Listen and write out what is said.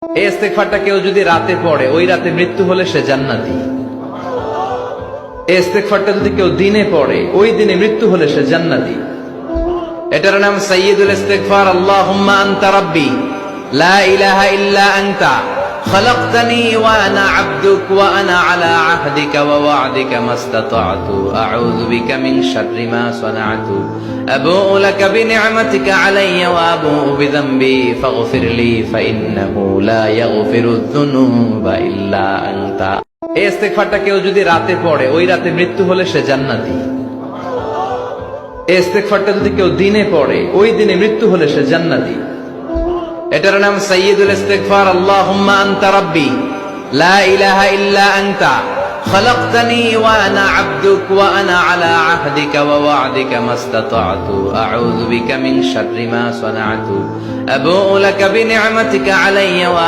এই ইস্তেগফারটা কেউ যদি রাতে পড়ে, ওই রাতে মৃত্যু হলে সে জান্নাতি। এই ইস্তেগফারটা যদি কেউ দিনে পড়ে, ওই দিনে মৃত্যু হলে সে জান্নাতি। এটার নাম সাইয়্যিদুল ইস্তেগফার। আল্লাহুম্মা আনতা রাব্বি লা ইলাহা ইল্লা আনতা খালাকতানি ওয়া আনা আবদুক ওয়া আনা আলা আহদিকা ওয়া ওয়া'দিকা মাসতাতা'তু আউযু বিকা মিন শাররি মা সানা'তু আবুউ লাকা বিনি'মাতিকা আলাইয়া ওয়া আবুউ বিযামবি ফাগফিরলি ফাইন্নাহু লা ইয়াগফিরুয যুনুবা ইল্লা আনতা। এই ইস্তেগফারটা কেউ যদি রাতে পড়ে, ওই রাতে মৃত্যু হলে সে জান্নাতি। এই ইস্তেগফারটা যদি কেউ দিনে পড়ে, ওই দিনে মৃত্যু হলে সে জান্নাতি। এটার নাম সাইয়্যিদুল ইস্তেগফার। আল্লাহুম্মা আনতা রাব্বি লা ইলাহা ইল্লা আনতা খালাকতানি ওয়া আনা আবদুক ওয়া আনা আলা আহদিকা ওয়া ওয়া'দিকা মাসতাতা'তু আউযু বিকা মিন শাররি মা সানা'তু আবুউ লাকা বিনি'মাতিকা আলাইয়া ওয়া